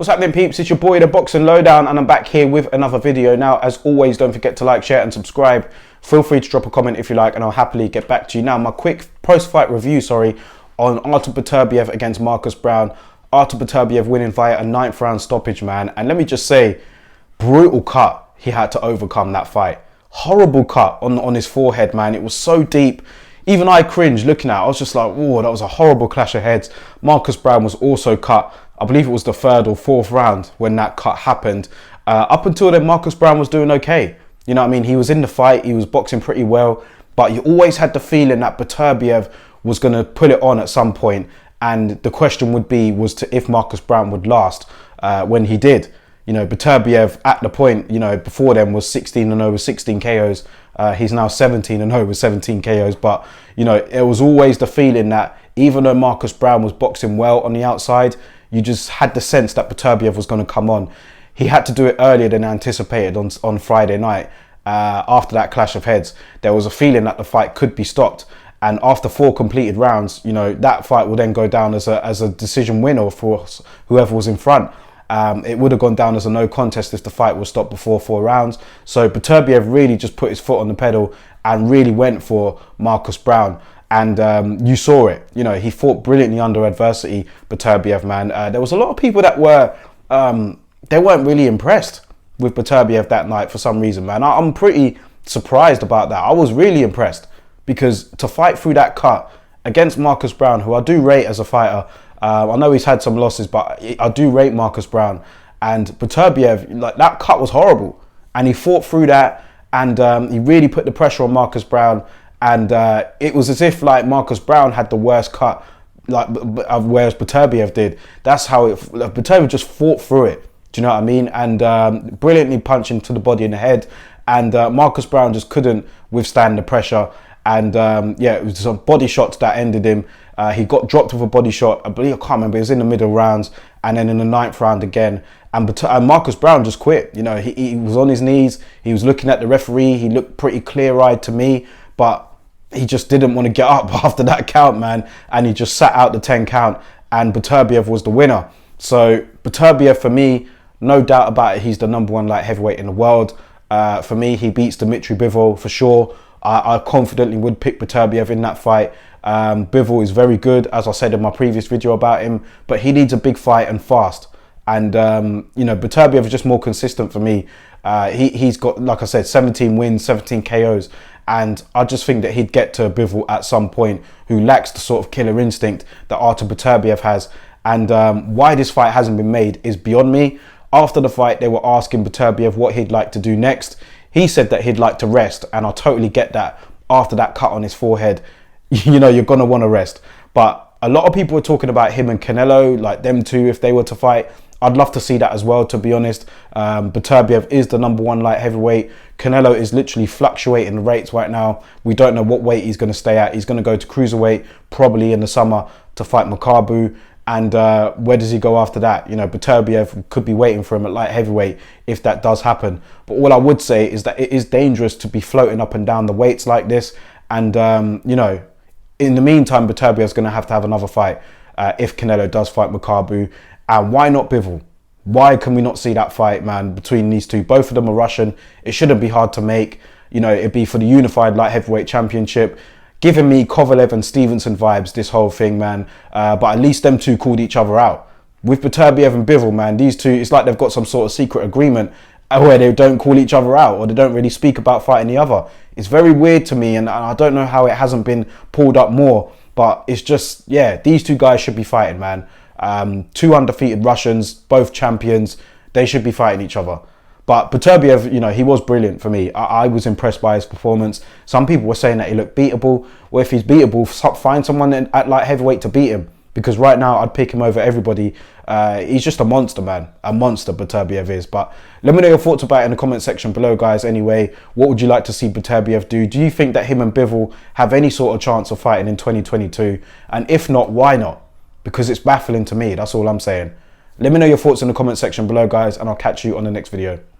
What's happening, peeps? It's your boy, the Boxing Lowdown, and I'm back here with another video. Now, as always, don't forget to like, share, and subscribe. Feel free to drop a comment if you like, and I'll happily get back to you. Now, my quick post-fight review, on Artur Beterbiev against Marcus Browne. Artur Beterbiev winning via a 9th round stoppage, man. And let me just say, brutal cut he had to overcome that fight. Horrible cut on his forehead, man. It was so deep. Even I cringed looking at it. I was just like, whoa, that was a horrible clash of heads. Marcus Browne was also cut. I believe it was the 3rd or 4th round when that cut happened. Up until then, Marcus Browne was doing okay. You know what I mean? He was in the fight. He was boxing pretty well. But you always had the feeling that Beterbiev was going to put it on at some point. And the question would be, if Marcus Browne would last when he did. You know, Beterbiev at the point, you know, before then was 16-0 with 16 KOs. He's now 17-0 with 17 KOs. But, you know, it was always the feeling that even though Marcus Browne was boxing well on the outside, you just had the sense that Beterbiev was going to come on. He had to do it earlier than anticipated on Friday night. After that clash of heads, there was a feeling that the fight could be stopped. And after 4 completed rounds, you know, that fight will then go down as a decision winner for whoever was in front. It would have gone down as a no contest if the fight was stopped before 4 rounds. So Beterbiev really just put his foot on the pedal and really went for Marcus Browne. And you saw it. You know, he fought brilliantly under adversity, Beterbiev, man. There was a lot of people that they weren't really impressed with Beterbiev that night for some reason, man. I'm pretty surprised about that. I was really impressed because to fight through that cut against Marcus Browne, who I do rate as a fighter, I know he's had some losses, but I do rate Marcus Browne. And Beterbiev, like, that cut was horrible. And he fought through that, and he really put the pressure on Marcus Browne. And it was as if, like, Marcus Browne had the worst cut, like, whereas Beterbiev did. That's how Beterbiev just fought through it. Do you know what I mean? And brilliantly punching to the body and the head. And Marcus Browne just couldn't withstand the pressure. And yeah, it was some body shots that ended him. He got dropped with a body shot. I believe, I can't remember, it was in the middle rounds. And then in the 9th round again. And Marcus Browne just quit. You know, he was on his knees. He was looking at the referee. He looked pretty clear-eyed to me. But he just didn't want to get up after that count, man. And he just sat out the 10 count. And Beterbiev was the winner. So Beterbiev, for me, no doubt about it, he's the #1 light heavyweight in the world. For me, he beats Beterbiev-Bivol for sure. I confidently would pick Beterbiev in that fight. Bivol is very good, as I said in my previous video about him, but he needs a big fight and fast. And, you know, Beterbiev is just more consistent for me. He's got, like I said, 17 wins, 17 KOs. And I just think that he'd get to Bivol at some point, who lacks the sort of killer instinct that Artur Beterbiev has. And why this fight hasn't been made is beyond me. After the fight, they were asking Beterbiev what he'd like to do next. He said that he'd like to rest, and I totally get that. After that cut on his forehead, you know, you're going to want to rest. But a lot of people are talking about him and Canelo, like them two, if they were to fight. I'd love to see that as well, to be honest. Beterbiev is the #1 light heavyweight. Canelo is literally fluctuating the rates right now. We don't know what weight he's going to stay at. He's going to go to cruiserweight probably in the summer to fight Makabu. And where does he go after that? You know, Beterbiev could be waiting for him at light heavyweight if that does happen. But all I would say is that it is dangerous to be floating up and down the weights like this. And, you know, in the meantime, Beterbiev's going to have another fight if Canelo does fight Makabu. And why not Bivol? Why can we not see that fight, man, between these two? Both of them are Russian. It shouldn't be hard to make. You know, it'd be for the unified light heavyweight championship. Giving me Kovalev and Stevenson vibes, this whole thing, man. But at least them two called each other out. With Beterbiev and Bivol, man, these two, it's like they've got some sort of secret agreement where they don't call each other out, or they don't really speak about fighting the other. It's very weird to me, and I don't know how it hasn't been pulled up more. But it's just, yeah, these two guys should be fighting, man. 2 undefeated Russians, both champions. They should be fighting each other. But Beterbiev, you know, he was brilliant for me. I was impressed by his performance. Some people were saying that he looked beatable. Well, if he's beatable, find someone at light heavyweight to beat him. Because right now, I'd pick him over everybody. He's just a monster, man. A monster, Beterbiev is. But let me know your thoughts about it in the comment section below, guys. Anyway, what would you like to see Beterbiev do? Do you think that him and Bivol have any sort of chance of fighting in 2022? And if not, why not? Because it's baffling to me. That's all I'm saying. Let me know your thoughts in the comment section below, guys. And I'll catch you on the next video.